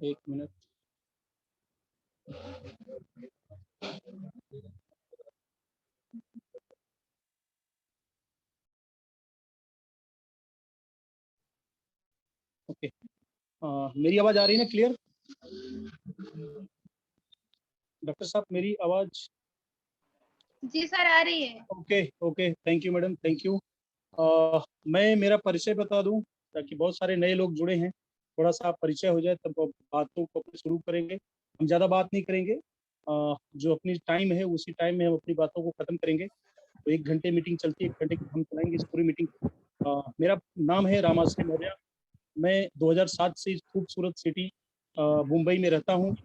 एक minute. Okay, मेरी आवाज आ रही है ना क्लियर? डॉक्टर साहब मेरी आवाज? जी सर आ रही है। Okay okay, thank you madam, thank you. मैं मेरा परिचय बता दूं ताकि बहुत सारे नए लोग जुड़े हैं, थोड़ा सा परिचय हो जाए तब बातों को शुरू करेंगे। हम ज़्यादा बात नहीं करेंगे, जो अपनी टाइम है उसी टाइम में हम अपनी बातों को खत्म करेंगे। तो 1 घंटे मीटिंग चलती है, 1 घंटे की हम चलाएंगे इस पूरी मीटिंग। मेरा नाम है रामाश्री मौर्य। मैं 2007 से इस खूबसूरत सिटी मुंबई में रहता हूँ,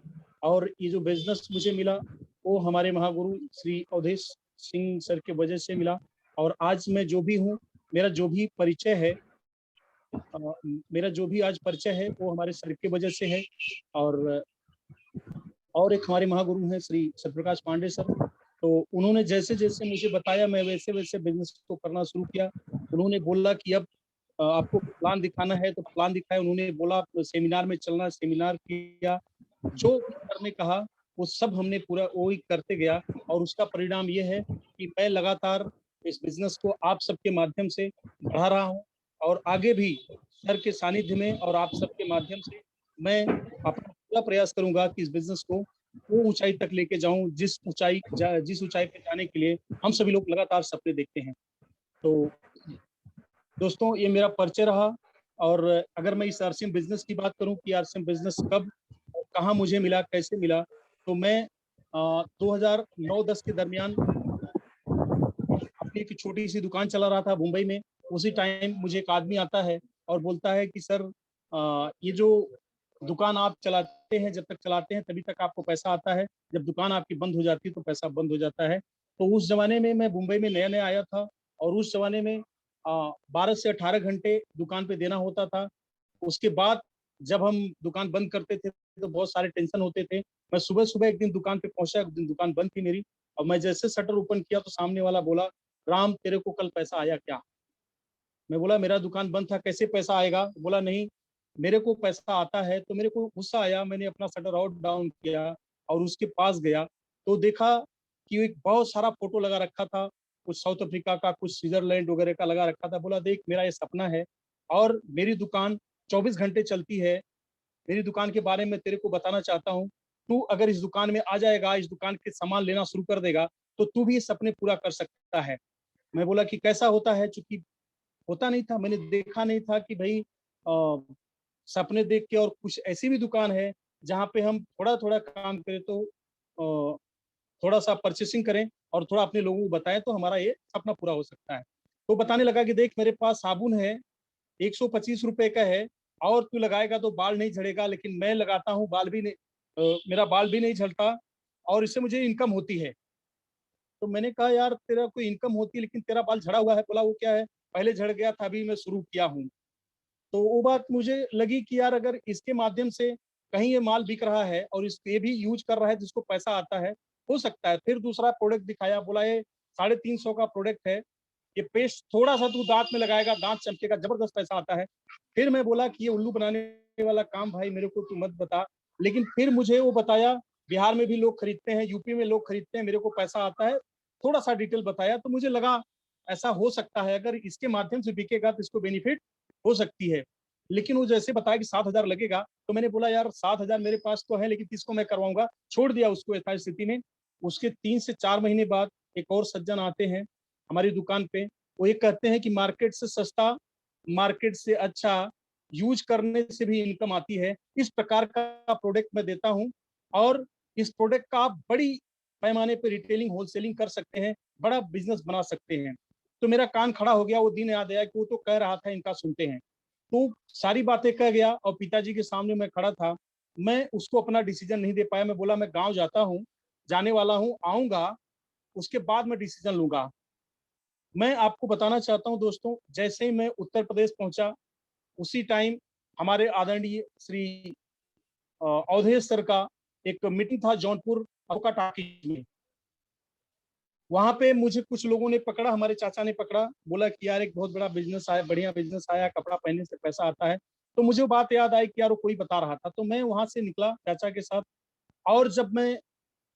और ये जो बिजनेस मुझे मिला वो हमारे महागुरु श्री अवधेश सिंह सर के वजह से मिला। और आज मैं जो भी हूँ, मेरा जो भी परिचय है, मेरा जो भी आज परिचय है वो हमारे सर के वजह से है। और एक हमारे महागुरु हैं श्री सत्यप्रकाश पांडे सर, तो उन्होंने जैसे जैसे मुझे बताया मैं वैसे वैसे बिजनेस को करना शुरू किया। उन्होंने बोला कि अब आपको प्लान दिखाना है तो प्लान दिखाया। उन्होंने बोला सेमिनार में चलना, सेमिनार किया, जो भी सर ने कहा वो सब हमने पूरा वही करते गया। और उसका परिणाम ये है कि मैं लगातार इस बिजनेस को आप सबके माध्यम से बढ़ा रहा हूँ, और आगे भी सर के सानिध्य में और आप सबके माध्यम से मैं अपना पूरा प्रयास करूंगा कि इस बिजनेस को वो ऊंचाई तक लेके जाऊं जिस ऊंचाई पे जाने के लिए हम सभी लोग लगातार सपने देखते हैं। तो दोस्तों ये मेरा परिचय रहा। और अगर मैं इस आरसीएम बिजनेस की बात करूं कि आरसीएम बिजनेस कब और कहां मुझे मिला, कैसे मिला, तो मैं 2009-10 के दरमियान अपनी एक छोटी सी दुकान चला रहा था मुंबई में। उसी टाइम मुझे एक आदमी आता है और बोलता है कि सर ये जो दुकान आप चलाते हैं, जब तक चलाते हैं तभी तक आपको पैसा आता है, जब दुकान आपकी बंद हो जाती है तो पैसा बंद हो जाता है। तो उस जमाने में मैं मुंबई में नया नया आया था, और उस जमाने में 12 से 18 घंटे दुकान पे देना होता था। उसके बाद जब हम दुकान बंद करते थे तो बहुत सारे टेंशन होते थे। मैं सुबह सुबह एक दिन दुकान पे पहुंचा, एक दिन दुकान बंद थी मेरी, और मैं जैसे शटर ओपन किया तो सामने वाला बोला, राम तेरे को कल पैसा आया क्या? मैं बोला मेरा दुकान बंद था, कैसे पैसा आएगा? बोला नहीं, मेरे को पैसा आता है। तो मेरे को गुस्सा आया, मैंने अपना शटर आउट डाउन किया और उसके पास गया तो देखा कि एक बहुत सारा फोटो लगा रखा था, कुछ साउथ अफ्रीका का, कुछ स्विट्जरलैंड वगैरह का लगा रखा था। बोला देख, मेरा ये सपना है और मेरी दुकान 24 घंटे चलती है। मेरी दुकान के बारे में तेरे को बताना चाहता हूँ। तू अगर इस दुकान में आ जाएगा, इस दुकान के सामान लेना शुरू कर देगा, तो तू भी ये सपने पूरा कर सकता है। मैं बोला कि कैसा होता है, चूंकि होता नहीं था, मैंने देखा नहीं था कि भाई सपने देख के, और कुछ ऐसी भी दुकान है जहाँ पे हम थोड़ा थोड़ा काम करें तो थोड़ा सा परचेसिंग करें और थोड़ा अपने लोगों को बताएं तो हमारा ये सपना पूरा हो सकता है। तो बताने लगा कि देख, मेरे पास साबुन है, 125 रुपए का है, और तू लगाएगा तो बाल नहीं झड़ेगा, लेकिन मैं लगाता हूँ, बाल भी नहीं, मेरा बाल भी नहीं झड़ता, और इससे मुझे इनकम होती है। तो मैंने कहा यार तेरा कोई इनकम होती है लेकिन तेरा बाल झड़ा हुआ है। बोला वो क्या है? पहले झड़ गया था, अभी मैं शुरू किया हूँ। तो वो बात मुझे लगी कि यार अगर इसके माध्यम से कहीं ये माल बिक रहा है और इस ये भी यूज कर रहा है जिसको पैसा आता है, हो सकता है। फिर दूसरा प्रोडक्ट दिखाया, बोला ये 350 का प्रोडक्ट है, ये पेस्ट थोड़ा सा तू दांत में लगाएगा, दांत चमकेगा, जबरदस्त पैसा आता है। फिर मैं बोला कि ये उल्लू बनाने वाला काम भाई मेरे को तू मत बता। लेकिन फिर मुझे वो बताया बिहार में भी लोग खरीदते हैं, यूपी में लोग खरीदते हैं, मेरे को पैसा आता है। थोड़ा सा डिटेल बताया तो मुझे लगा ऐसा हो सकता है, अगर इसके माध्यम से बिकेगा तो इसको बेनिफिट हो सकती है। लेकिन वो जैसे बताया कि 7,000 लगेगा, तो मैंने बोला यार 7,000 मेरे पास तो है, लेकिन किसको मैं करवाऊंगा, छोड़ दिया उसको यथास्थिति में। उसके 3 से 4 महीने बाद एक और सज्जन आते हैं हमारी दुकान पे। वो ये कहते हैं कि मार्केट से सस्ता, मार्केट से अच्छा, यूज करने से भी इनकम आती है, इस प्रकार का प्रोडक्ट मैं देता हूँ। और इस प्रोडक्ट का आप बड़ी पैमाने पर रिटेलिंग, होलसेलिंग कर सकते हैं, बड़ा बिजनेस बना सकते हैं। तो मेरा कान खड़ा हो गया, वो दिन याद आया कि वो तो कह रहा था, इनका सुनते हैं। तो सारी बातें कह गया और पिताजी के सामने मैं खड़ा था। मैं उसको अपना डिसीजन नहीं दे पाया। मैं बोला मैं गांव जाता हूँ, जाने वाला हूँ, आऊंगा, उसके बाद मैं डिसीजन लूंगा। मैं आपको बताना चाहता हूं दोस्तों, जैसे ही मैं उत्तर प्रदेश पहुंचा उसी टाइम हमारे आदरणीय श्री अवधेश सर का एक मीटिंग था जौनपुर अशोका टाकीज में। वहां पे मुझे कुछ लोगों ने पकड़ा, हमारे चाचा ने पकड़ा, बोला कि यार एक बहुत बड़ा बिजनेस आया, बढ़िया बिजनेस आया, कपड़ा पहनने से पैसा आता है, तो मुझे वो बात याद आई कि यार वो कोई बता रहा था, तो मैं वहां से निकला चाचा के साथ। और जब मैं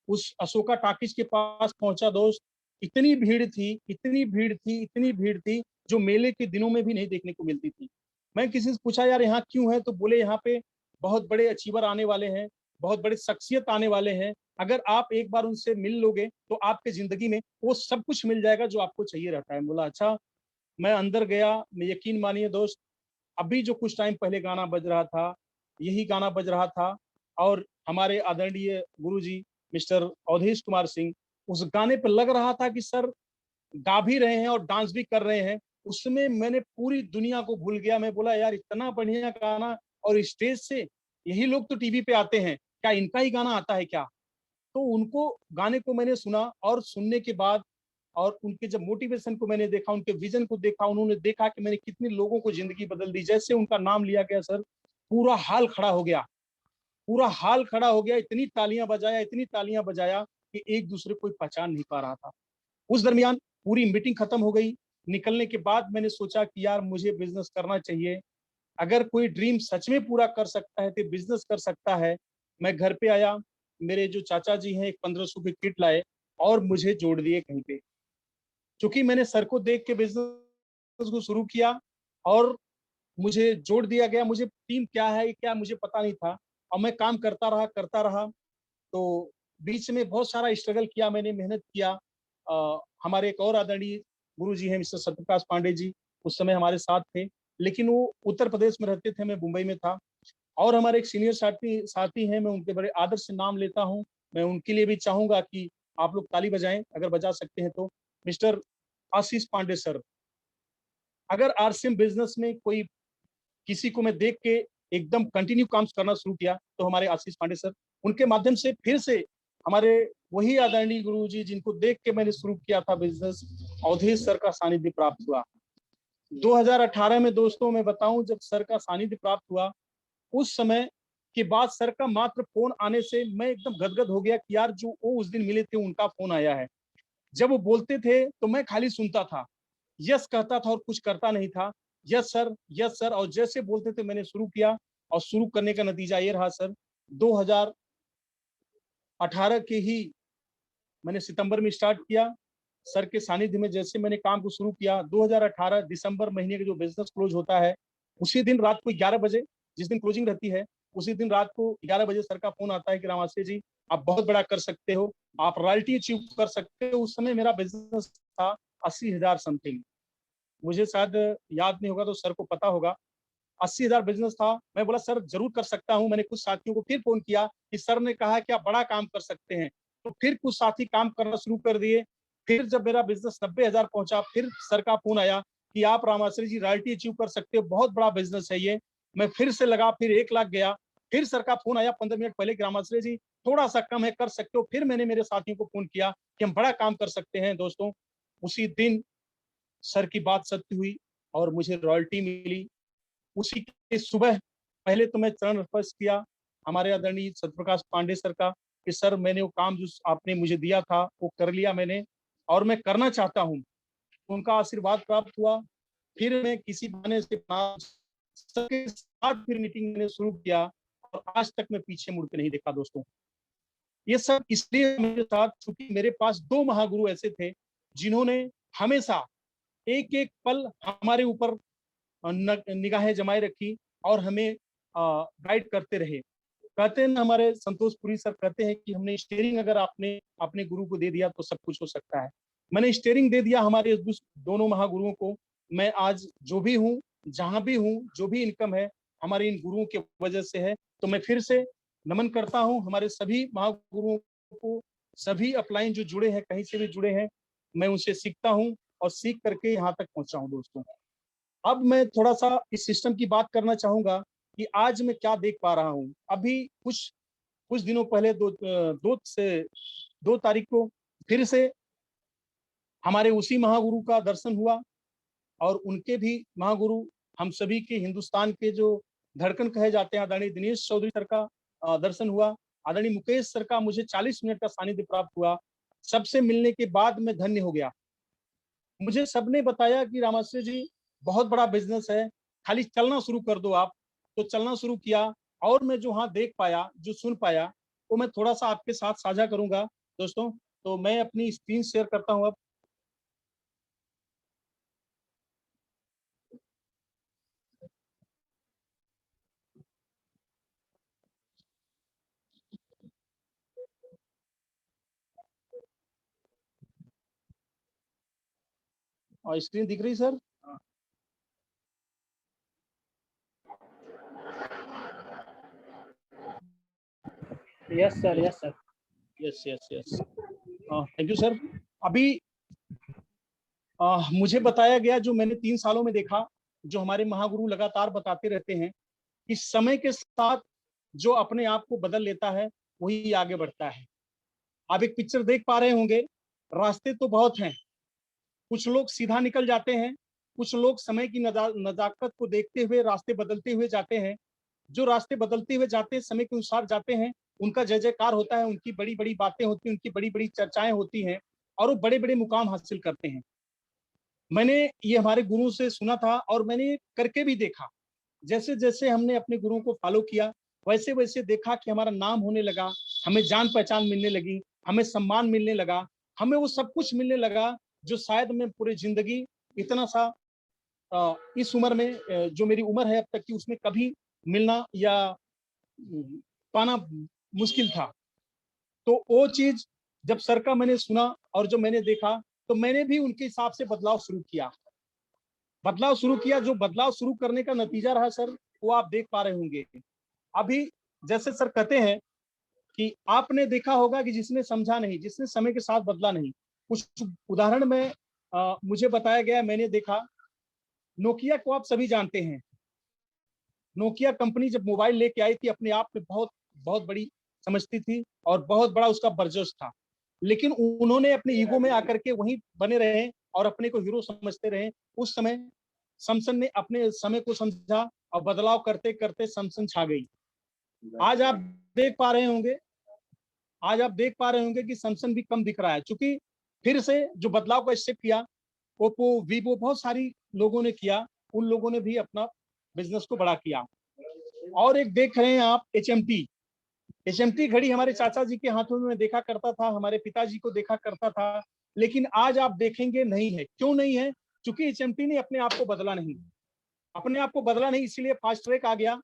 उस अशोका टॉकीज के पास पहुंचा दोस्त, इतनी भीड़ थी, इतनी भीड़ थी, इतनी भीड़ थी, जो मेले के दिनों में भी नहीं देखने को मिलती थी। मैं किसी से पूछा यार यहाँ क्यों है, तो बोले यहाँ पे बहुत बड़े अचीवर आने वाले हैं, बहुत बड़े शख्सियत आने वाले हैं, अगर आप एक बार उनसे मिल लोगे तो आपके जिंदगी में वो सब कुछ मिल जाएगा जो आपको चाहिए रहता है। बोला अच्छा। मैं अंदर गया, मैं यकीन मानिए दोस्त, अभी जो कुछ टाइम पहले गाना बज रहा था, यही गाना बज रहा था। और हमारे आदरणीय गुरुजी मिस्टर अवधेश कुमार सिंह उस गाने पे लग रहा था कि सर गा भी रहे हैं और डांस भी कर रहे हैं। उसमें मैंने पूरी दुनिया को भूल गया। मैं बोला यार इतना बढ़िया गाना, और स्टेज से यही लोग तो टीवी पे आते हैं, क्या इनका ही गाना आता है क्या? तो उनको गाने को मैंने सुना, और सुनने के बाद और उनके जब मोटिवेशन को मैंने देखा, उनके विजन को देखा, उन्होंने देखा कि मैंने कितने लोगों को जिंदगी बदल दी। जैसे उनका नाम लिया गया सर, पूरा हाल खड़ा हो गया, पूरा हाल खड़ा हो गया। इतनी तालियां बजाया, इतनी तालियां बजाया कि एक दूसरे को पहचान नहीं पा रहा था। उस दरमियान पूरी मीटिंग खत्म हो गई। निकलने के बाद मैंने सोचा कि यार मुझे बिजनेस करना चाहिए। अगर कोई ड्रीम सच में पूरा कर सकता है तो बिजनेस कर सकता है। मैं घर पे आया, मेरे जो चाचा जी हैं एक 1500 की किट लाए और मुझे जोड़ दिए कहीं पे। क्योंकि मैंने सर को देख के बिजनेस को शुरू किया और मुझे जोड़ दिया गया। मुझे टीम क्या है क्या मुझे पता नहीं था, और मैं काम करता रहा। तो बीच में बहुत सारा स्ट्रगल किया मैंने, मेहनत किया। हमारे एक और आदरणीय गुरु जी हैं मिस्टर सत्यप्रकाश पांडे जी, उस समय हमारे साथ थे, लेकिन वो उत्तर प्रदेश में रहते थे, मैं मुंबई में था। और हमारे एक सीनियर साथी साथी हैं, मैं उनके बड़े आदर से नाम लेता हूँ। मैं उनके लिए भी चाहूंगा कि आप लोग ताली बजाएं अगर बजा सकते हैं तो। मिस्टर आशीष पांडे सर, अगर आरसीएम बिजनेस में कोई किसी को मैं देख के एकदम कंटिन्यू काम करना शुरू किया तो हमारे आशीष पांडे सर, उनके माध्यम से फिर से हमारे वही आदरणीय गुरु जी जिनको देख के मैंने शुरू किया था बिजनेस, अवधेश सर का सानिध्य प्राप्त हुआ। 2018 में दोस्तों मैं बताऊं, जब सर का सानिध्य प्राप्त हुआ, उस समय के बाद सर का मात्र फोन आने से मैं एकदम गदगद हो गया कि यार जो वो उस दिन मिले थे उनका फोन आया है। जब वो बोलते थे तो मैं खाली सुनता था, यस कहता था और कुछ करता नहीं था। यस सर, यस सर, और जैसे बोलते थे मैंने शुरू किया। और शुरू करने का नतीजा ये रहा सर, 2018 के ही मैंने सितंबर में स्टार्ट किया। सर के सानिध्य में जैसे मैंने काम को शुरू किया, 2018 दिसंबर महीने का जो बिजनेस क्लोज होता है, उसी दिन रात को 11 बजे, जिस दिन क्लोजिंग रहती है, उसी दिन रात को 11 बजे सर का फोन आता है कि रामाश्री जी आप बहुत बड़ा कर सकते हो, आप रॉयल्टी अचीव कर सकते हो। उस समय मेरा बिजनेस था 80,000 समथिंग, मुझे शायद याद नहीं होगा तो सर को पता होगा। 80,000 बिजनेस था। मैं बोला सर जरूर कर सकता हूँ। मैंने कुछ साथियों को फिर फोन किया कि सर ने कहा कि आप बड़ा काम कर सकते हैं, तो फिर कुछ साथी काम करना शुरू कर दिए। फिर जब मेरा बिजनेस 90,000 पहुंचा, फिर सर का फोन आया कि आप रामाश्री जी रॉयल्टी अचीव कर सकते हो, बहुत बड़ा बिजनेस है ये। मैं फिर से लगा, फिर 1 लाख गया। फिर सर का फोन आया 15 मिनट पहले कि रामाश्री जी थोड़ा सा कम है, कर सकते हो। फिर मैंने मेरे साथियों को फोन किया कि हम बड़ा काम कर सकते हैं। दोस्तों उसी दिन सर की बात सत्य हुई और मुझे रॉयल्टी मिली। उसी के सुबह पहले तो मैं चरण स्पर्श किया हमारे आदरणीय सत्यप्रकाश पांडे सर का कि सर मैंने वो काम जो आपने मुझे दिया था वो कर लिया मैंने, और मैं करना चाहता हूँ। उनका आशीर्वाद प्राप्त हुआ। फिर मैं किसी बहाने से सबके साथ फिर मीटिंग मैंने शुरू किया, और आज तक मैं पीछे मुड़ के नहीं देखा दोस्तों। ये सब इसलिए मेरे साथ क्योंकि मेरे पास 2 महागुरु ऐसे थे जिन्होंने हमेशा एक एक पल हमारे ऊपर निगाहें जमाए रखी और हमें गाइड करते रहे। कहते हैं ना हमारे संतोष पुरी सर कहते हैं कि हमने स्टीयरिंग अगर आपने अपने गुरु को दे दिया तो सब कुछ हो सकता है। मैंने स्टीयरिंग दे दिया हमारे दोनों महागुरुओं को। मैं आज जो भी हूँ, जहां भी हूँ, जो भी इनकम है हमारे इन गुरुओं की वजह से है। तो मैं फिर से नमन करता हूँ हमारे सभी महागुरुओं को। सभी अपलाइन जो जुड़े हैं, कहीं से भी जुड़े हैं, मैं उनसे सीखता हूँ और सीख करके यहाँ तक पहुंचा हूँ दोस्तों। अब मैं थोड़ा सा इस सिस्टम की बात करना चाहूंगा कि आज मैं क्या देख पा रहा हूँ। अभी कुछ कुछ दिनों पहले 2 तारीख को फिर से हमारे उसी महागुरु का दर्शन हुआ, और उनके भी महागुरु हम सभी के हिंदुस्तान के जो धड़कन कहे जाते हैं आदरणीय दिनेश चौधरी सर का दर्शन हुआ। आदरणीय मुकेश सर का मुझे 40 मिनट का सानिध्य प्राप्त हुआ। सबसे मिलने के बाद मैं धन्य हो गया। मुझे सबने बताया कि रामाश्री जी बहुत बड़ा बिजनेस है, खाली चलना शुरू कर दो आप, तो चलना शुरू किया। और मैं जो वहाँ देख पाया, जो सुन पाया, वो मैं थोड़ा सा आपके साथ साझा करूंगा दोस्तों। तो मैं अपनी स्क्रीन शेयर करता हूँ अब। और स्क्रीन दिख रही sir? Yes sir, yes sir. Yes yes yes, thank you sir. अभी मुझे बताया गया, जो मैंने 3 सालों में देखा, जो हमारे महागुरु लगातार बताते रहते हैं कि समय के साथ जो अपने आप को बदल लेता है वही आगे बढ़ता है। आप एक पिक्चर देख पा रहे होंगे, रास्ते तो बहुत हैं, कुछ लोग सीधा निकल जाते हैं, कुछ लोग समय की नजाकत को देखते हुए रास्ते बदलते हुए जाते हैं। जो रास्ते बदलते हुए जाते हैं, समय के अनुसार जाते हैं, उनका जय जयकार होता है, उनकी बड़ी बड़ी बातें होती हैं, उनकी बड़ी बड़ी चर्चाएं होती हैं, और वो बड़े बड़े मुकाम हासिल करते हैं। मैंने ये हमारे गुरु से सुना था और मैंने करके भी देखा। जैसे जैसे हमने अपने गुरुओं को फॉलो किया, वैसे वैसे देखा कि हमारा नाम होने लगा, हमें जान पहचान मिलने लगी, हमें सम्मान मिलने लगा, हमें वो सब कुछ मिलने लगा जो शायद मैं पूरी जिंदगी इतना सा इस उम्र में, जो मेरी उम्र है अब तक की, उसमें कभी मिलना या पाना मुश्किल था। तो वो चीज जब सर का मैंने सुना और जो मैंने देखा, तो मैंने भी उनके हिसाब से बदलाव शुरू किया। जो बदलाव शुरू करने का नतीजा रहा सर, वो आप देख पा रहे होंगे। अभी जैसे सर कहते हैं कि आपने देखा होगा कि जिसने समझा नहीं, जिसने समय के साथ बदला नहीं। कुछ उदाहरण में मुझे बताया गया, मैंने देखा। नोकिया को आप सभी जानते हैं। नोकिया कंपनी जब मोबाइल लेके आई थी, अपने आप में बहुत बहुत बड़ी समझती थी और बहुत बड़ा उसका बर्जस था। लेकिन उन्होंने अपने ईगो में आकर के वहीं बने रहे और अपने को हीरो समझते रहे। उस समय सैमसंग ने अपने समय को समझा और बदलाव करते करते सैमसंग छा गई। आज आप देख पा रहे होंगे, कि सैमसंग भी कम दिख रहा है, क्योंकि फिर से जो बदलाव का स्टेप किया, ओप्पो, वीवो, बहुत सारी लोगों ने किया। उन लोगों ने भी अपना बिजनेस को बड़ा किया। और एक देख रहे हैं आप, एचएमटी घड़ी हमारे चाचा जी के हाथों में मैं देखा करता था, हमारे पिताजी को देखा करता था। लेकिन आज आप देखेंगे नहीं है। क्यों नहीं है? क्योंकि एचएमटी ने अपने आप को बदला नहीं। इसीलिए फास्ट ट्रैक आ गया।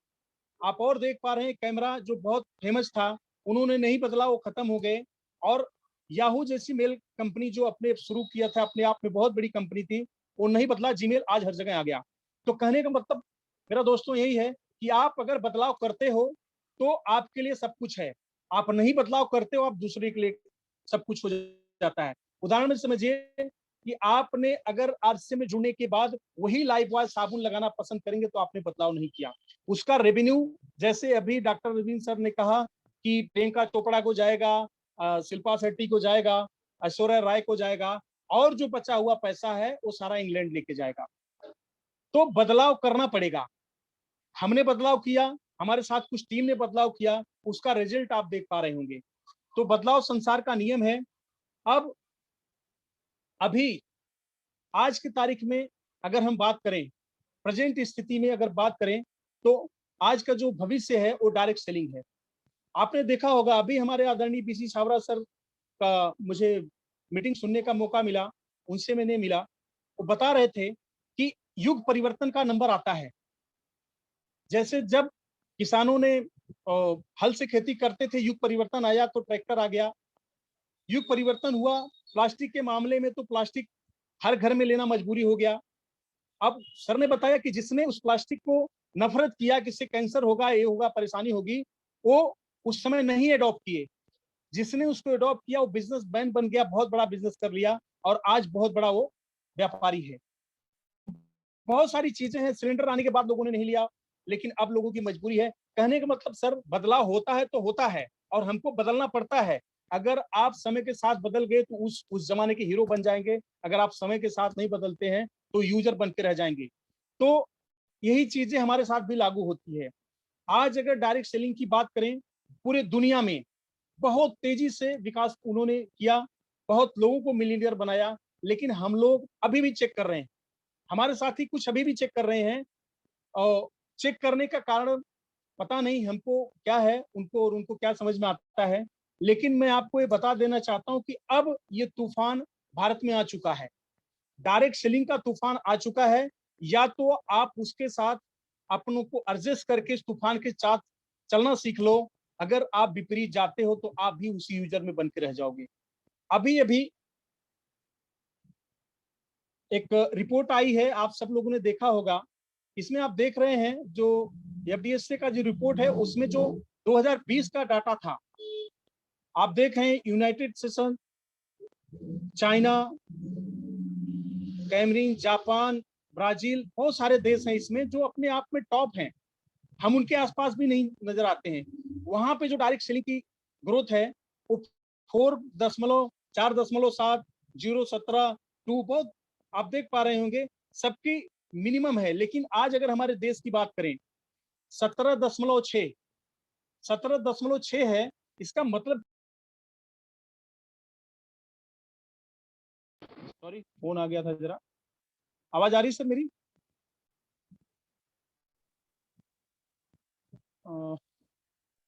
आप और देख पा रहे हैं, कैमरा जो बहुत फेमस था, उन्होंने नहीं बदला, वो खत्म हो गए। और याहू जैसी मेल कंपनी जो अपने शुरू किया था, अपने आप में बहुत बड़ी कंपनी थी, वो नहीं बदला। जीमेल आज हर जगह आ गया। तो कहने का मतलब मेरा दोस्तों यही है कि आप अगर बदलाव करते हो तो आपके लिए सब कुछ है। आप नहीं बदलाव करते हो, आप दूसरे के लिए सब कुछ हो जाता है। उदाहरण में समझिए कि आपने अगर आरसे में जुड़ने के बाद वही लाइफ बॉय साबुन लगाना पसंद करेंगे, तो आपने बदलाव नहीं किया। उसका रेवेन्यू, जैसे अभी डॉक्टर रविंद्र सर ने कहा कि प्रियंका चोपड़ा को जाएगा, शिल्पा शेट्टी को जाएगा, ऐश्वर्या राय को जाएगा, और जो बचा हुआ पैसा है वो सारा इंग्लैंड लेके जाएगा। तो बदलाव करना पड़ेगा। हमने बदलाव किया, हमारे साथ कुछ टीम ने बदलाव किया, उसका रिजल्ट आप देख पा रहे होंगे। तो बदलाव संसार का नियम है। अब अभी आज की तारीख में अगर हम बात करें, प्रेजेंट स्थिति में अगर बात करें, तो आज का जो भविष्य है वो डायरेक्ट सेलिंग है। आपने देखा होगा, अभी हमारे आदरणीय बीसी छाबड़ा सर का मुझे मीटिंग सुनने का मौका मिला, उनसे मैंने मिला। वो बता रहे थे कि युग परिवर्तन का नंबर आता है। जैसे जब किसानों ने हल से खेती करते थे, युग परिवर्तन आया तो ट्रैक्टर आ गया। युग परिवर्तन हुआ प्लास्टिक के मामले में, तो प्लास्टिक हर घर में लेना मजबूरी हो गया। अब सर ने बताया कि जिसने उस प्लास्टिक को नफरत किया कि इससे कैंसर होगा, ये होगा, परेशानी होगी, वो उस समय नहीं एडॉप्ट किए। जिसने उसको एडॉप्ट किया वो बिजनेस मैन बन गया, बहुत बड़ा बिजनेस कर लिया, और आज बहुत बड़ा वो व्यापारी है। बहुत सारी चीजें हैं, सिलेंडर आने के बाद लोगों ने नहीं लिया, लेकिन अब लोगों की मजबूरी है। कहने का मतलब सर, बदलाव होता है तो होता है, और हमको बदलना पड़ता है। अगर आप समय के साथ बदल गए तो उस जमाने के हीरो बन जाएंगे। अगर आप समय के साथ नहीं बदलते हैं तो यूजर बन के रह जाएंगे। तो यही चीजें हमारे साथ भी लागू होती है। आज अगर डायरेक्ट सेलिंग की बात करें, पूरे दुनिया में बहुत तेजी से विकास उन्होंने किया, बहुत लोगों को मिलीनियर बनाया। लेकिन हम लोग अभी भी चेक कर रहे हैं, हमारे साथी कुछ अभी भी चेक कर रहे हैं, और चेक करने का कारण पता नहीं हमको क्या है, उनको और उनको क्या समझ में आता है, लेकिन मैं आपको ये बता देना चाहता हूँ कि अब ये तूफान भारत में आ चुका है। डायरेक्ट सेलिंग का तूफान आ चुका है। या तो आप उसके साथ अपनों को एडजस्ट करके इस तूफान के साथ चलना सीख लो। अगर आप विपरीत जाते हो तो आप भी उसी यूजर में बन के रह जाओगे। अभी अभी एक रिपोर्ट आई है, आप सब लोगों ने देखा होगा। इसमें आप देख रहे हैं जो एफडीएसए का जो रिपोर्ट है उसमें जो 2020 का डाटा था, आप देख रहे हैं United States, China, Cameroon, Japan, Brazil, बहुत सारे देश हैं इसमें जो अपने आप में टॉप हैं। हम उनके आसपास भी नहीं नजर आते हैं। वहां पे जो डायरेक्ट सेलिंग की ग्रोथ है वो 4.7, 0.17, 2 बहुत आप देख पा रहे होंगे, सबकी मिनिमम है। लेकिन आज अगर हमारे देश की बात करें 17.6 है। इसका मतलब, सॉरी फोन आ गया था जरा, आवाज आ रही सर मेरी?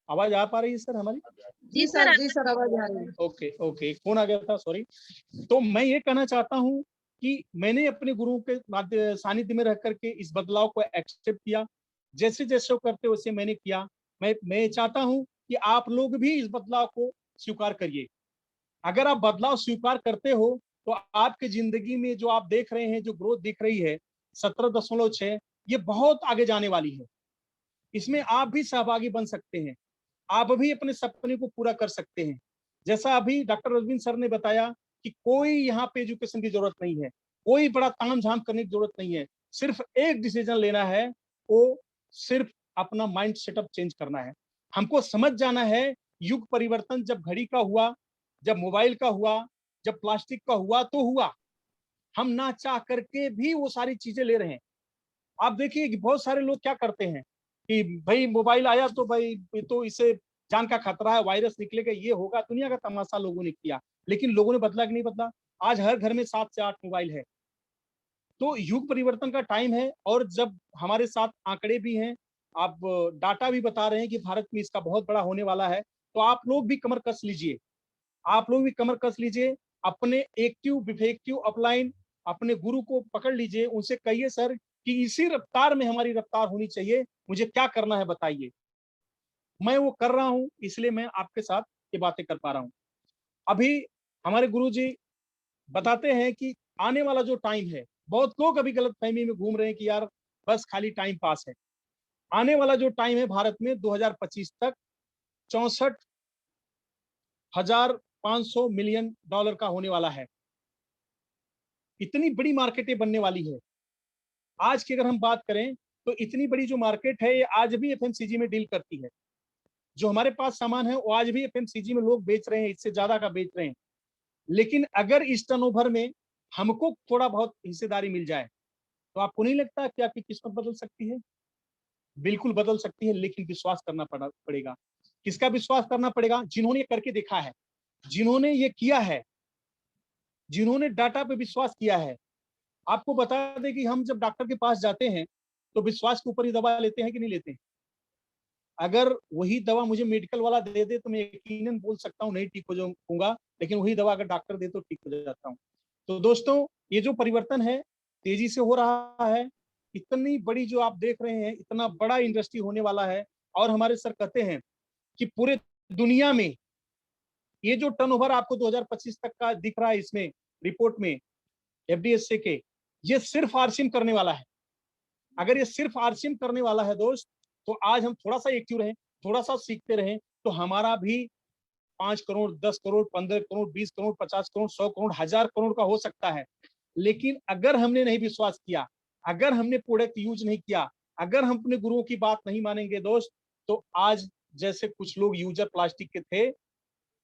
आवाज आ पा रही है सर हमारी? जी सर, जी सर, आवाज आ रही है। ओके ओके, फोन आ गया था, सॉरी। तो मैं ये कहना चाहता हूँ कि मैंने अपने गुरुओं के सानिध्य में रह करके इस बदलाव को एक्सेप्ट किया। जैसे जैसे वो करते वैसे मैंने किया। मैं चाहता हूँ कि आप लोग भी इस बदलाव को स्वीकार करिए। अगर आप बदलाव स्वीकार करते हो तो आपकी जिंदगी में जो आप देख रहे हैं, जो ग्रोथ दिख रही है 17.6, ये बहुत आगे जाने वाली है। इसमें आप भी सहभागी बन सकते हैं। आप भी अपने सपने को पूरा कर सकते हैं। जैसा अभी डॉक्टर रजनीन सर ने बताया कि कोई यहाँ पे एजुकेशन की जरूरत नहीं है, कोई बड़ा ताम झाम करने की जरूरत नहीं है। सिर्फ एक डिसीजन लेना है, वो सिर्फ अपना माइंड सेटअप चेंज करना है। हमको समझ जाना है युग परिवर्तन जब घड़ी का हुआ, जब मोबाइल का हुआ, जब प्लास्टिक का हुआ तो हुआ। हम ना चाह करके भी वो सारी चीजें ले रहे हैं। आप देखिए कि बहुत सारे लोग क्या करते हैं कि भाई मोबाइल आया तो भाई ये तो इससे जान का खतरा है, वायरस निकलेगा, ये होगा, दुनिया का तमाशा लोगों ने किया। लेकिन लोगों ने बदला कि नहीं बदला? आज हर घर में 7 से 8 मोबाइल है। तो युग परिवर्तन का टाइम है। और जब हमारे साथ आंकड़े भी हैं, आप डाटा भी बता रहे हैं कि भारत में इसका बहुत बड़ा होने वाला है, तो आप लोग भी कमर कस लीजिए। आप लोग भी कमर कस लीजिए। अपने एक्टिव डिफेक्टिव अपलाइन अपने गुरु को पकड़ लीजिए, उनसे कहिए सर कि इसी रफ्तार में हमारी रफ्तार होनी चाहिए, मुझे क्या करना है बताइए। मैं वो कर रहा हूं, इसलिए मैं आपके साथ ये बातें कर पा रहा हूं। अभी हमारे गुरुजी बताते हैं कि आने वाला जो टाइम है, बहुत लोग अभी गलत फहमी में घूम रहे हैं कि यार बस खाली टाइम पास है। आने वाला जो टाइम है भारत में 2025 तक 64,500 मिलियन डॉलर का होने वाला है। इतनी बड़ी मार्केटें बनने वाली है। आज की अगर हम बात करें तो इतनी बड़ी जो मार्केट है, ये आज भी एफएमसीजी में डील करती है। जो हमारे पास सामान है वो आज भी एफएमसीजी में लोग बेच रहे हैं, इससे ज्यादा का बेच रहे हैं। लेकिन अगर इस टर्नओवर में हमको थोड़ा बहुत हिस्सेदारी मिल जाए तो आपको नहीं लगता कि आपकी किस्मत बदल सकती है? बिल्कुल बदल सकती है, लेकिन विश्वास करना पड़ेगा। किसका विश्वास करना पड़ेगा? जिन्होंने ये करके देखा है, जिन्होंने ये किया है, जिन्होंने डाटा पे विश्वास किया है। आपको बता दें कि हम जब डॉक्टर के पास जाते हैं तो विश्वास के ऊपर ही दवा लेते हैं कि नहीं लेते हैं? अगर वही दवा मुझे मेडिकल वाला दे दे तो मैं यकीनन बोल सकता हूँ नहीं ठीक हो जाऊंगा, लेकिन वही दवा अगर डॉक्टर दे तो ठीक हो जाता हूँ। तो दोस्तों, ये जो परिवर्तन है तेजी से हो रहा है। इतनी बड़ी जो आप देख रहे हैं, इतना बड़ा इंडस्ट्री होने वाला है। और हमारे सर कहते हैं कि पूरे दुनिया में ये जो टर्नओवर आपको 2025 तक का दिख रहा है इसमें रिपोर्ट में एफडीएसए के, ये सिर्फ आरसीएम करने वाला है। अगर ये सिर्फ आरसीएम करने वाला है दोस्त, तो आज हम थोड़ा सा एक्टिव रहें, थोड़ा सा सीखते रहें, तो हमारा भी 5 करोड़, 10 करोड़, 15 करोड़, 20 करोड़, 50 करोड़, 100 करोड़, 1000 करोड़ का हो सकता है। लेकिन अगर हमने नहीं विश्वास किया, अगर हमने प्रोडक्ट यूज नहीं किया, अगर हम अपने गुरुओं की बात नहीं मानेंगे दोस्त, तो आज जैसे कुछ लोग यूजर प्लास्टिक के थे,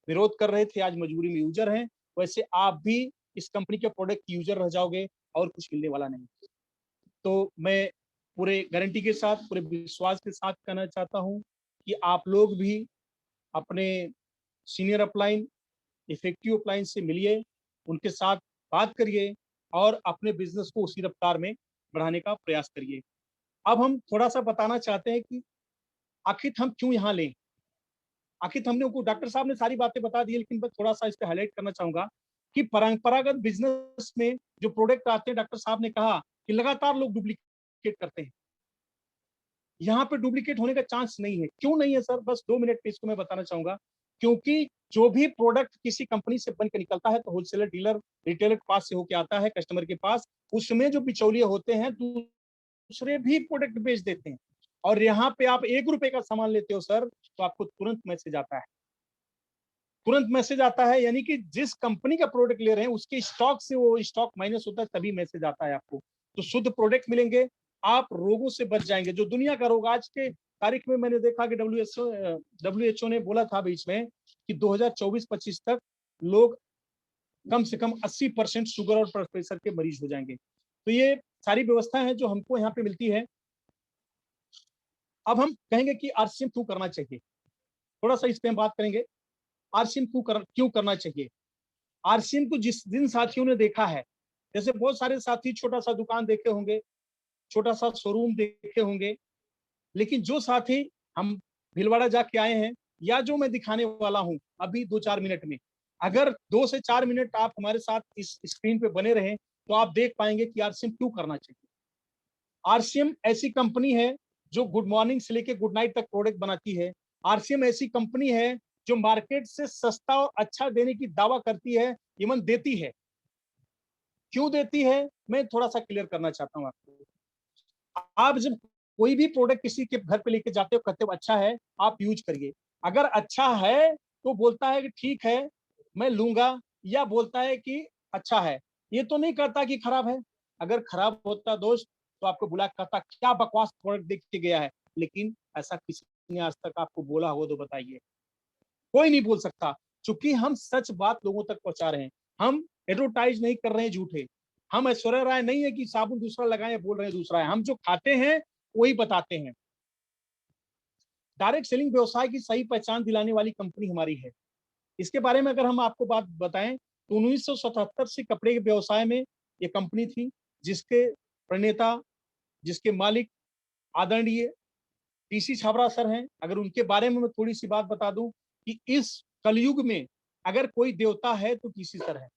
विरोध कर रहे थे, आज मजबूरी में यूजर हैं, वैसे आप भी इस कंपनी के प्रोडक्ट यूजर रह जाओगे और कुछ मिलने वाला नहीं। तो मैं पूरे गारंटी के साथ, पूरे विश्वास के साथ कहना चाहता हूं कि आप लोग भी अपने सीनियर अपलाइन, इफेक्टिव अपलाइन से मिलिए, उनके साथ बात करिए और अपने बिजनेस को उसी रफ्तार में बढ़ाने का प्रयास करिए। अब हम थोड़ा सा बताना चाहते हैं कि आखिर हम क्यों यहाँ लें। आखिर हमने उनको, डॉक्टर साहब ने सारी बातें बता दी, लेकिन मैं थोड़ा सा इस पे हाईलाइट करना चाहूंगा कि परंपरागत बिजनेस में जो प्रोडक्ट आते हैं, डॉक्टर साहब ने कहा कि लगातार लोग डुप्लीकेट करते हैं। यहाँ पे डुप्लीकेट होने का चांस नहीं है। क्यों नहीं है सर? बस 2 मिनट पे इसको मैं बताना चाहूंगा। क्योंकि जो भी प्रोडक्ट किसी कंपनी से बन के निकलता है तो होलसेलर, डीलर, रिटेलर के पास से होके आता है कस्टमर के पास, उसमें जो बिचौलिए होते हैं दूसरे भी प्रोडक्ट बेच देते हैं। और यहाँ पे आप 1 रुपए का सामान लेते हो सर, तो आपको तुरंत मैसेज आता है, तुरंत मैसेज आता है। यानी कि जिस कंपनी का प्रोडक्ट ले रहे हैं उसके स्टॉक से वो स्टॉक माइनस होता है, तभी मैसेज आता है आपको। तो शुद्ध प्रोडक्ट मिलेंगे, आप रोगों से बच जाएंगे। जो दुनिया का रोग आज के तारीख में, मैंने देखा कि डब्ल्यूएचओ ने बोला था बीच में कि 2024-25 तक लोग कम से कम 80% शुगर और ब्लड प्रेशर के मरीज हो जाएंगे। तो ये सारी व्यवस्था है जो हमको यहाँ पे मिलती है। अब हम कहेंगे कि आरसीएम क्यों करना चाहिए, थोड़ा सा इस पे हम बात करेंगे। आरसीएम क्यों करना चाहिए? आरसीएम को जिस दिन साथियों ने देखा है, जैसे बहुत सारे साथी छोटा सा दुकान देखे होंगे, छोटा सा शोरूम देखे होंगे, लेकिन जो साथी हम भीलवाड़ा जाके आए हैं, या जो मैं दिखाने वाला हूं अभी 2-4 मिनट में, अगर 2 से 4 मिनट आप हमारे साथ इस स्क्रीन पे बने रहें तो आप देख पाएंगे कि आरसीएम क्यों करना चाहिए। आरसीएम ऐसी कंपनी है जो गुड मॉर्निंग से लेके गुड नाइट तक प्रोडक्ट बनाती है। आरसीएम ऐसी कंपनी है जो मार्केट से सस्ता और अच्छा देने की दावा करती है, इवन देती है। क्यों देती है, मैं थोड़ा सा क्लियर करना चाहता हूं आपको। आप जब कोई भी प्रोडक्ट किसी के घर पे लेके जाते हो, कहते हो अच्छा है, आप यूज करिए। अगर अच्छा है तो बोलता है कि ठीक है मैं लूंगा, या बोलता है कि अच्छा है, ये तो नहीं कहता कि खराब है। अगर खराब होता दोस्त तो आपको बुला के कहता क्या बकवास प्रोडक्ट देख के गया है। लेकिन ऐसा किसी ने आज तक आपको बोला हो तो बताइए? कोई नहीं बोल सकता। चूंकि हम सच बात लोगों तक पहुंचा रहे हैं, हम एडवर्टाइज नहीं कर रहे हैं झूठे। हम ऐश्वर्या राय नहीं है कि साबुन दूसरा लगाए बोल रहे हैं दूसरा है। हम जो खाते हैं वही बताते हैं। डायरेक्ट सेलिंग व्यवसाय की सही पहचान दिलाने वाली कंपनी हमारी है। इसके बारे में अगर हम आपको बात बताएं तो 1977 से कपड़े के व्यवसाय में ये कंपनी थी, जिसके प्रणेता, जिसके मालिक आदरणीय टीसी छाबड़ा सर हैं। अगर उनके बारे में मैं थोड़ी सी बात बता दूं कि इस कलयुग में अगर कोई देवता है तो टीसी सर है।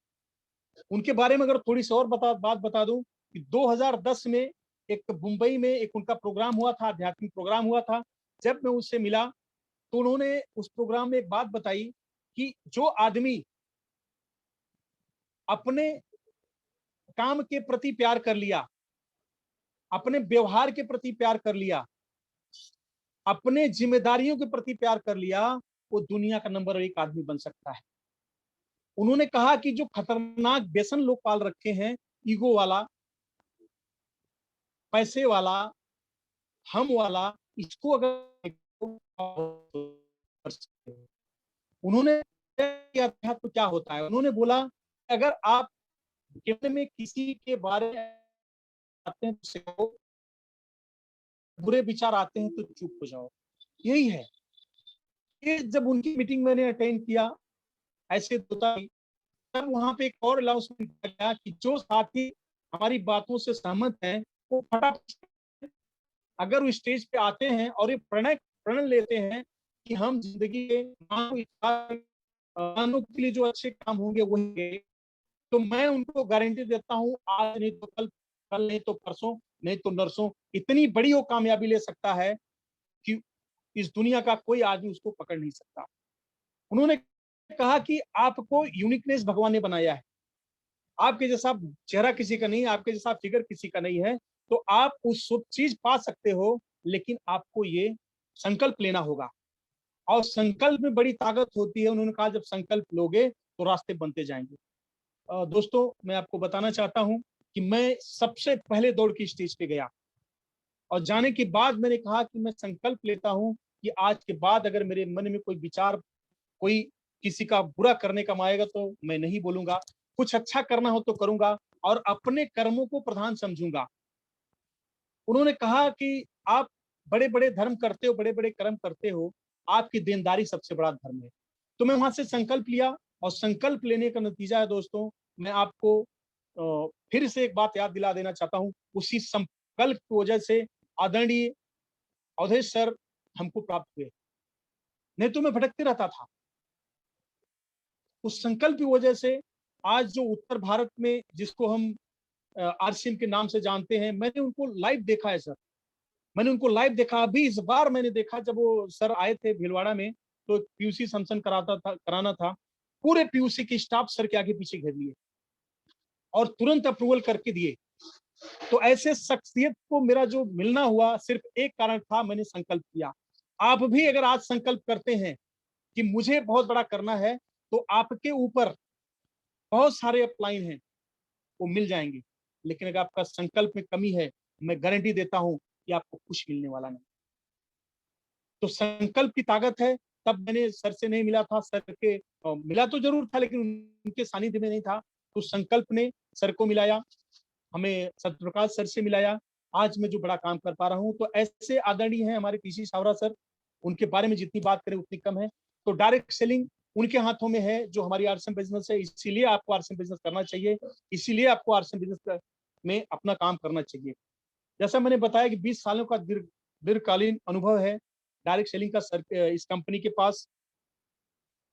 उनके बारे में अगर थोड़ी सी और बात बता दूं कि 2010 में एक मुंबई में एक उनका प्रोग्राम हुआ था, आध्यात्मिक प्रोग्राम हुआ था। जब मैं उससे मिला तो उन्होंने उस प्रोग्राम में एक बात बताई कि जो आदमी अपने काम के प्रति प्यार कर लिया, अपने व्यवहार के प्रति प्यार कर लिया, अपने जिम्मेदारियों के प्रति प्यार कर लिया, वो दुनिया का नंबर 1 आदमी बन सकता है। उन्होंने कहा कि जो खतरनाक व्यसन लोग पाल रखे हैं, ईगो वाला, पैसे वाला, हम वाला, इसको अगर उन्होंने किया था तो क्या होता है। उन्होंने बोला अगर आप केवल में किसी के बारे में आते हैं तो बुरे विचार आते हैं तो चुप हो जाओ, यही है। ये जब उनकी मीटिंग मैंने अटेंड किया, ऐसे होता ही, तब वहां पे एक और अनाउंसमेंट किया गया कि जो साथी हमारी बातों से सहमत हैं वो फटाफट अगर वो स्टेज पे आते हैं और ये प्रण लेते हैं कि हम जिंदगी के मानव के लिए जो अच्छे काम होंगे वही, तो मैं उनको गारंटी देता हूँ आज नहीं तो कल, कल नहीं तो परसों, नहीं तो नरसों, इतनी बड़ी वो कामयाबी ले सकता है कि इस दुनिया का कोई आदमी उसको पकड़ नहीं सकता। उन्होंने कहा कि आपको यूनिकनेस भगवान ने बनाया है, आपके जैसा चेहरा किसी का नहीं, आपके जैसा फिगर किसी का नहीं है, तो आप उस सब चीज पा सकते हो, लेकिन आपको ये संकल्प लेना होगा। और संकल्प में बड़ी ताकत होती है। उन्होंने कहा जब संकल्प लोगे तो रास्ते बनते जाएंगे। दोस्तों मैं आपको बताना चाहता हूं कि मैं सबसे पहले दौड़ की स्टेज पे गया और जाने के बाद मैंने कहा कि मैं संकल्प लेता हूं कि आज के बाद अगर मेरे मन में कोई विचार, कोई किसी का बुरा करने का आएगा तो मैं नहीं बोलूंगा, कुछ अच्छा करना हो तो करूंगा और अपने कर्मों को प्रधान समझूंगा। उन्होंने कहा कि आप बड़े बड़े धर्म करते हो, बड़े बड़े कर्म करते हो, आपकी देनदारी सबसे बड़ा धर्म है। तो मैं वहां से संकल्प लिया और संकल्प लेने का नतीजा है दोस्तों, मैं आपको फिर से एक बात याद दिला देना चाहता हूं। उसी संकल्प की वजह से आदरणीय अवधेश सर हमको प्राप्त हुए, नहीं तो मैं भटकते रहता था। उस संकल्प की वजह से आज जो उत्तर भारत में जिसको हम आरसीएम के नाम से जानते हैं, मैंने उनको लाइव देखा है सर। मैंने उनको लाइव देखा, अभी इस बार मैंने देखा जब वो सर आए थे भीलवाड़ा में, तो पीयूसी संशन कराना था। पूरे पीयूसी की स्टाफ सर के आगे पीछे घेर लिए और तुरंत अप्रूवल करके दिए। तो ऐसे शख्सियत को मेरा जो मिलना हुआ सिर्फ एक कारण था, मैंने संकल्प किया। आप भी अगर आज संकल्प करते हैं कि मुझे बहुत बड़ा करना है, तो आपके ऊपर बहुत सारे अपलाइन हैं, वो मिल जाएंगे। लेकिन अगर आपका संकल्प में कमी है, मैं गारंटी देता हूं कि आपको कुछ मिलने वाला नहीं। तो संकल्प की ताकत है। तब मैंने सर से नहीं मिला था, सर के मिला तो जरूर था लेकिन उनके सानिध्य में नहीं था। तो संकल्प ने सर को मिलाया, हमें सत्यप्रकाश सर से मिलाया। आज मैं जो बड़ा काम कर पा रहा हूं, तो ऐसे आदरणीय हैं हमारे पीसी सावरा सर, उनके बारे में जितनी बात करें उतनी कम है। तो डायरेक्ट सेलिंग उनके हाथों में है, जो हमारी आरसीएम बिजनेस है। इसीलिए आपको आरसीएम बिजनेस करना चाहिए, इसीलिए आपको आरसीएम बिजनेस में अपना काम करना चाहिए। जैसा मैंने बताया कि 20 सालों का दीर्घकालीन अनुभव है डायरेक्ट सेलिंग का सर इस कंपनी के पास।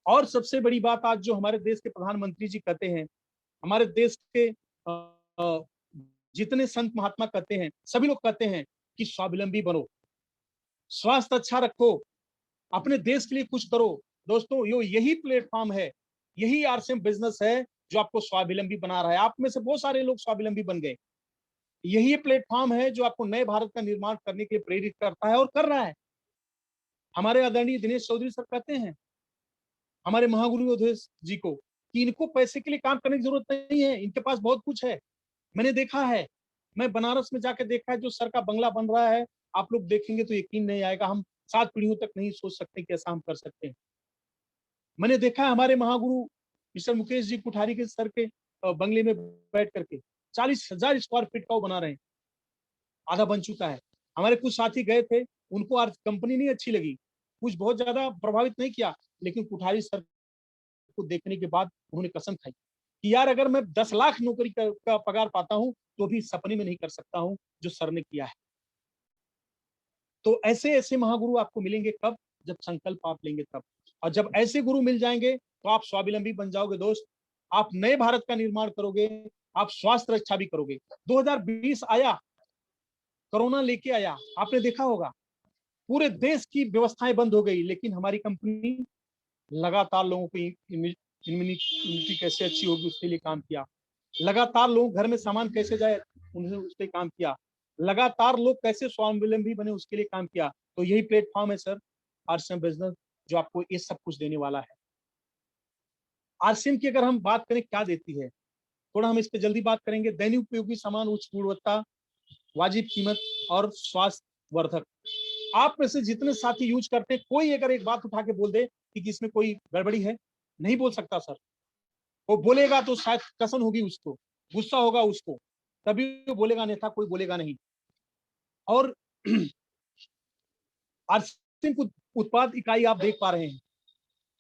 और सबसे बड़ी बात, आज जो हमारे देश के प्रधानमंत्री जी कहते हैं, हमारे देश के जितने संत महात्मा कहते हैं, सभी लोग कहते हैं कि स्वावलंबी बनो, स्वास्थ्य अच्छा रखो, अपने देश के लिए कुछ करो। दोस्तों, यही प्लेटफॉर्म है, यही आरसीएम बिजनेस है जो आपको स्वावलंबी बना रहा है। आप में से बहुत सारे लोग स्वावलंबी बन गए। यही प्लेटफॉर्म है जो आपको नए भारत का निर्माण करने के लिए प्रेरित करता है और कर रहा है। हमारे आदरणीय दिनेश चौधरी सर कहते हैं हमारे महागुरु अवधेश जी को कि इनको पैसे के लिए काम करने की जरूरत नहीं है, इनके पास बहुत कुछ है। मैंने देखा है, मैं बनारस में जाकर देखा है जो सर का बंगला बन रहा है, आप लोग देखेंगे तो यकीन नहीं आएगा। हम 7 पीढ़ियों तक नहीं सोच सकते कि ऐसा हम कर सकते हैं। मैंने देखा है हमारे महागुरु मिस्टर मुकेश जी कुठारी के सर के बंगले में बैठ करके 40,000 स्क्वायर फीट का वो बना रहे हैं, आधा बन चुका है। हमारे कुछ साथी गए थे, उनको आज कंपनी नहीं अच्छी लगी, कुछ बहुत ज्यादा प्रभावित नहीं किया, लेकिन कुठारी सर को देखने के बाद उन्होंने कसम खाई कि यार अगर मैं 10 लाख नौकरी का पगार पाता हूं तो भी सपने में नहीं कर सकता हूं जो सर ने किया है। तो ऐसे ऐसे महागुरु आपको मिलेंगे कब? जब संकल्प आप लेंगे तब। और जब ऐसे गुरु मिल जाएंगे तो आप स्वावलंबी बन जाओगे दोस्त, आप नए भारत का निर्माण करोगे, आप स्वास्थ्य रक्षा भी करोगे। 2020 आया, कोरोना लेके आया, आपने देखा होगा पूरे देश की व्यवस्थाएं बंद हो गई, लेकिन हमारी कंपनी लगातार लोगों की इम्यूनिटी कैसे अच्छी होगी उसके लिए काम किया। लगातार लोग घर में सामान कैसे जाए उन्होंने उस पर काम किया। लगातार लोग कैसे स्वावलंबी बने उसके लिए काम किया। तो यही प्लेटफॉर्म है सर आरसीएम बिजनेस, जो आपको ये सब कुछ देने वाला है। आरसीएम की अगर हम बात करें क्या देती है, थोड़ा हम इस पर जल्दी बात करेंगे। दैनिक उपयोगी सामान, उच्च गुणवत्ता, वाजिब कीमत और स्वास्थ्य वर्धक। आप में से जितने साथी यूज करते हैं, कोई अगर एक बात उठा के बोल दे कि इसमें कोई गड़बड़ी है, नहीं बोल सकता सर। वो बोलेगा तो शायद कसन होगी उसको, गुस्सा होगा उसको, तभी वो बोलेगा, नहीं था कोई बोलेगा नहीं। और आरसीएम उत्पाद इकाई आप देख पा रहे हैं,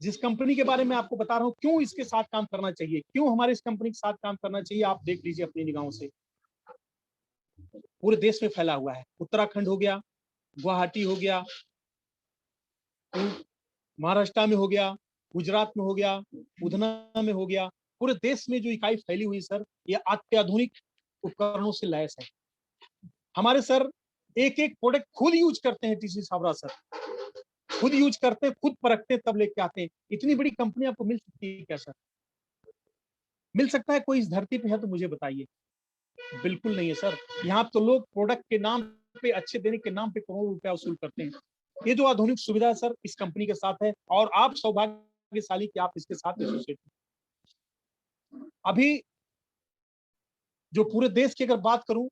जिस कंपनी के बारे में आपको बता रहा हूं, क्यों इसके साथ काम करना चाहिए, क्यों हमारे इस कंपनी के साथ काम करना चाहिए, आप देख लीजिए अपनी निगाहों से। पूरे देश में फैला हुआ है, उत्तराखंड हो गया, गुवाहाटी हो गया, महाराष्ट्र में हो गया, गुजरात में हो गया, उधना में हो गया। पूरे देश में जो इकाई फैली हुई सर, ये अत्याधुनिक उपकरणों से लैस है। हमारे सर एक एक प्रोडक्ट खुद यूज करते हैं, टीसी सावरा सर खुद यूज करते हैं, खुद परखते हैं, तब लेके आते हैं। इतनी बड़ी कंपनी आपको मिल सकती है क्या सर? मिल सकता है कोई इस धरती पे है तो मुझे बताइए। बिल्कुल नहीं है सर। यहाँ तो लोग प्रोडक्ट के नाम पे, अच्छे देने के नाम पे करोड़ों रुपया वसूल करते हैं। ये जो आधुनिक सुविधा है सर इस कंपनी के साथ है, और आप सौभाग्यशाली कि आप इसके साथ एसोसिएट हैं। अभी जो पूरे देश की अगर बात करूं,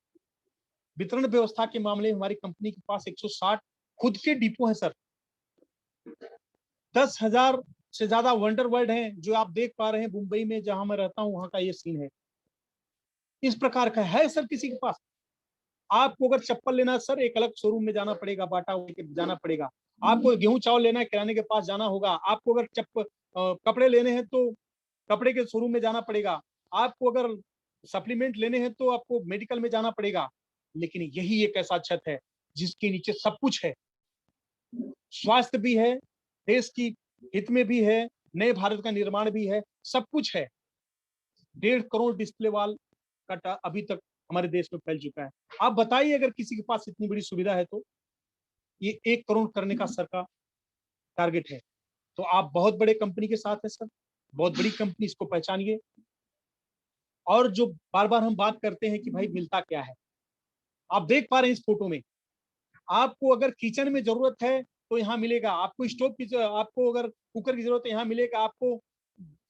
वितरण व्यवस्था के मामले में हमारी कंपनी के पास 160 खुद के डिपो है सर। 10,000 से ज्यादा वंडर वर्ल्ड हैं जो आप देख पा रहे हैं मुंबई में, जहां मैं रहता हूं वहां का ये सीन है। इस प्रकार का है सर किसी के पास। आपको अगर चप्पल लेना है सर, एक अलग शोरूम में जाना पड़ेगा, बाटा के जाना पड़ेगा। आपको गेहूं चावल लेना है, किराने के पास जाना होगा। आपको अगर कपड़े लेने हैं तो कपड़े के शोरूम में जाना पड़ेगा। आपको अगर सप्लीमेंट लेने हैं तो आपको मेडिकल में जाना पड़ेगा। लेकिन यही एक ऐसा छत है जिसके नीचे सब कुछ है, स्वास्थ्य भी है, देश की हित में भी है, नए भारत का निर्माण भी है, सब कुछ है। 1.5 करोड़ डिस्प्ले वाल का अभी तक हमारे देश में फैल चुका है। आप बताइए अगर किसी के पास इतनी बड़ी सुविधा है तो ये 1 करोड़ करने का सर का टारगेट है। तो आप बहुत बड़े कंपनी के साथ है सर, बहुत बड़ी कंपनी, इसको पहचानिए। और जो बार-बार हम बात करते हैं कि भाई मिलता क्या है, आप देख पा रहे हैं इस फोटो में, आपको अगर किचन में जरूरत है तो यहाँ मिलेगा, आपको स्टोव की आपको अगर कुकर की जरूरत है यहाँ मिलेगा, आपको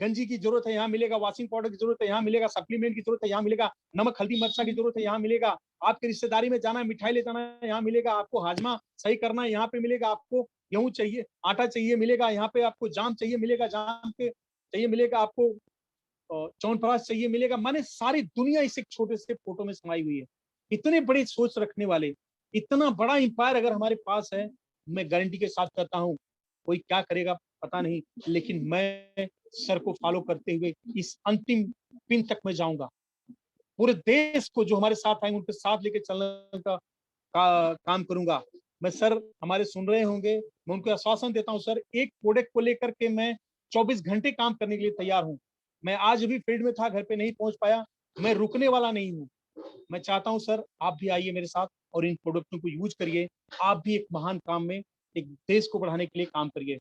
गंजी की जरूरत है यहाँ मिलेगा, वॉशिंग पाउडर की जरूरत है यहाँ मिलेगा, सप्लीमेंट की जरूरत है यहाँ मिलेगा, नमक हल्दी मिर्चा की जरूरत है यहाँ मिलेगा, आपके रिश्तेदारी में जाना है, मिठाई ले जाना है यहाँ मिलेगा, आपको हाजमा सही करना है यहाँ पे मिलेगा, आपको गेहूं चाहिए, आटा चाहिए मिलेगा यहाँ पे, आपको जाम चाहिए मिलेगा, जाम के चाहिए मिलेगा, आपको च्यवनप्राश चाहिए मिलेगा। माने सारी दुनिया इस एक छोटे से फोटो में समाई हुई है। इतने बड़े सोच रखने वाले, इतना बड़ा एम्पायर अगर हमारे पास है, मैं गारंटी के साथ कहता हूँ कोई क्या करेगा पता नहीं, लेकिन मैं सर को फॉलो करते हुए इस अंतिम पिन तक मैं जाऊंगा। पूरे देश को जो हमारे साथ आएंगे उनके साथ लेके चलने का काम करूंगा मैं। सर हमारे सुन रहे होंगे, मैं उनको आश्वासन देता हूं सर, एक प्रोडक्ट को लेकर के मैं 24 घंटे काम करने के लिए तैयार हूं। मैं आज भी फील्ड में था, घर पे नहीं पहुंच पाया, मैं रुकने वाला नहीं हूं। मैं चाहता हूं सर आप भी आइए मेरे साथ और इन प्रोडक्टों को यूज करिए, आप भी एक महान काम में, एक देश को बढ़ाने के लिए काम करिए।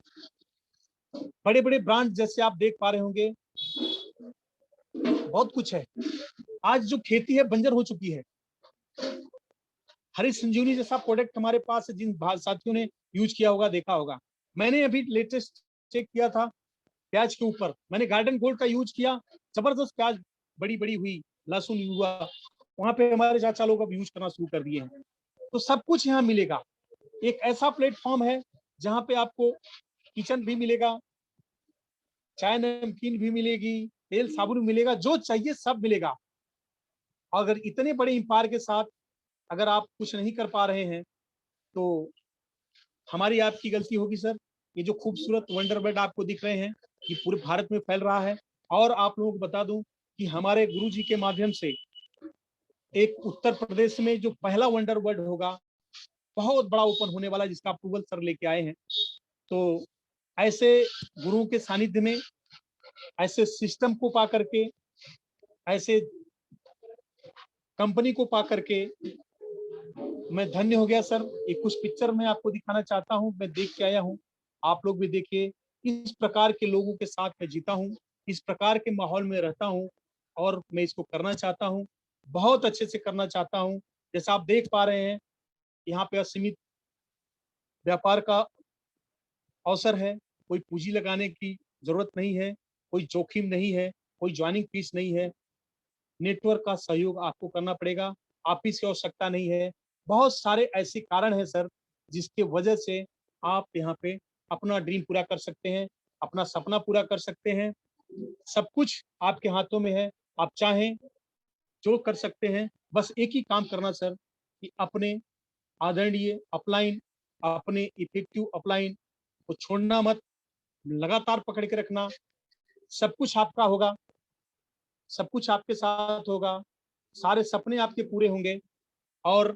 बड़े बड़े ब्रांड जैसे आप देख पा रहे होंगे, बहुत कुछ है। आज जो खेती है बंजर हो चुकी है। हरी संजीवनी जैसा प्रोडक्ट हमारे पास है, जिन साथियों ने यूज किया होगा देखा होगा। मैंने अभी लेटेस्ट चेक किया था प्याज के ऊपर, मैंने गार्डन गोल्ड का यूज किया, जबरदस्त प्याज बड़ी बड़ी हुई, लहसुन हुआ, वहां पे हमारे चाचा लोग अब यूज करना शुरू कर दिए हैं। तो सब कुछ यहाँ मिलेगा। एक ऐसा प्लेटफॉर्म है जहाँ पे आपको किचन भी मिलेगा, चाय नमकीन भी मिलेगी, तेल साबुन मिलेगा, जो चाहिए सब मिलेगा। अगर इतने बड़े एम्पायर के साथ अगर आप कुछ नहीं कर पा रहे हैं तो हमारी आपकी गलती होगी सर। ये जो खूबसूरत वंडर वर्ड आपको दिख रहे हैं, ये पूरे भारत में फैल रहा है। और आप लोगों को बता दूं कि हमारे गुरुजी के माध्यम से एक उत्तर प्रदेश में जो पहला वंडर वर्ड होगा, बहुत बड़ा ओपन होने वाला, जिसका अप्रूवल सर लेके आए हैं। तो ऐसे गुरुओं के सानिध्य में, ऐसे सिस्टम को पा करके, ऐसे कंपनी को पा करके मैं धन्य हो गया सर। ये कुछ पिक्चर मैं आपको दिखाना चाहता हूँ, मैं देख के आया हूँ, आप लोग भी देखिए। इस प्रकार के लोगों के साथ मैं जीता हूँ, इस प्रकार के माहौल में रहता हूँ और मैं इसको करना चाहता हूँ, बहुत अच्छे से करना चाहता हूँ। जैसा आप देख पा रहे हैं, यहाँ पे असीमित व्यापार का अवसर है, कोई पूंजी लगाने की जरूरत नहीं है, कोई जोखिम नहीं है, कोई ज्वाइनिंग फीस नहीं है। नेटवर्क का सहयोग आपको करना पड़ेगा, ऑफिस की आवश्यकता नहीं है। बहुत सारे ऐसे कारण हैं सर, जिसके वजह से आप यहाँ पे अपना ड्रीम पूरा कर सकते हैं, अपना सपना पूरा कर सकते हैं। सब कुछ आपके हाथों में है, आप चाहें जो कर सकते हैं। बस एक ही काम करना सर, कि अपने आदरणीय अपलाइन, अपने इफेक्टिव अपलाइन को छोड़ना मत, लगातार पकड़ के रखना। सब कुछ आपका होगा, सब कुछ आपके साथ होगा, सारे सपने आपके पूरे होंगे। और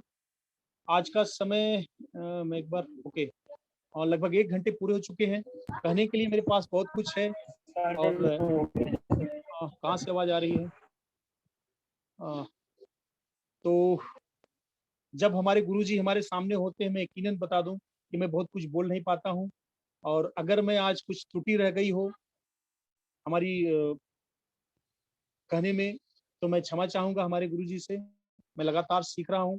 आज का समय मैं एक बार ओके, और लगभग 1 घंटे पूरे हो चुके हैं। कहने के लिए मेरे पास बहुत कुछ है। और कहाँ से आवाज आ रही है? तो जब हमारे गुरुजी हमारे सामने होते हैं, मैं यकीनन बता दूं कि मैं बहुत कुछ बोल नहीं पाता हूं। और अगर मैं आज कुछ त्रुटि रह गई हो हमारी कहने में, तो मैं क्षमा चाहूंगा हमारे गुरुजी से। मैं लगातार सीख रहा हूं,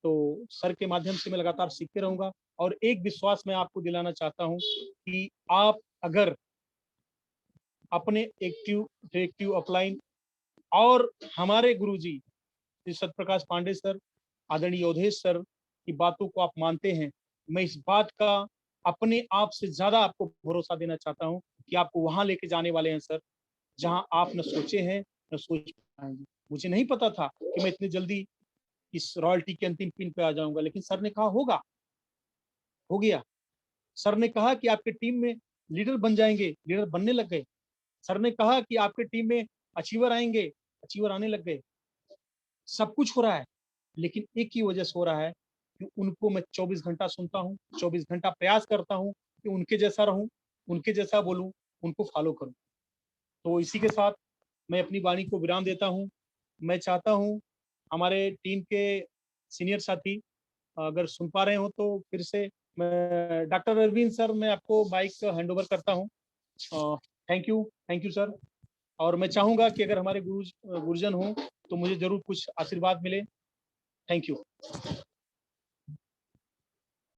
तो सर के माध्यम से मैं लगातार सीखते रहूंगा। और एक विश्वास मैं आपको दिलाना चाहता हूं कि आप अगर अपने एक्टिव रिएक्टिव अपलाइन और हमारे गुरुजी श्री सत्यप्रकाश पांडे सर, आदरणीय योधेश सर की बातों को आप मानते हैं, मैं इस बात का अपने आप से ज्यादा आपको भरोसा देना चाहता हूं कि आपको वहां लेके जाने वाले हैं सर, जहां आप न सोचे हैं न सोच पाएंगे। मुझे नहीं पता था कि मैं इतनी जल्दी इस रॉयल्टी के अंतिम पिन पे आ जाऊंगा, लेकिन सर ने कहा होगा, हो गया। सर ने कहा कि आपके टीम में लीडर बन जाएंगे, लीडर बनने लग गए। सर ने कहा कि आपके टीम में अचीवर आएंगे, अचीवर आने लग गए। सब कुछ हो रहा है, लेकिन एक ही वजह से हो रहा है कि उनको मैं 24 घंटा सुनता हूँ, 24 घंटा प्रयास करता हूँ कि उनके जैसा रहूँ, उनके जैसा बोलूँ, उनको फॉलो करूँ। तो इसी के साथ मैं अपनी वाणी को विराम देता हूँ। मैं चाहता हूँ हमारे टीम के सीनियर साथी अगर सुन पा रहे हो तो फिर से मैं डॉक्टर अरविंद सर मैं आपको माइक हैंड ओवर करता हूँ। Thank you sir. और मैं चाहूँगा कि अगर हमारे गुरुजन हों तो मुझे ज़रूर कुछ आशीर्वाद मिले। Thank you.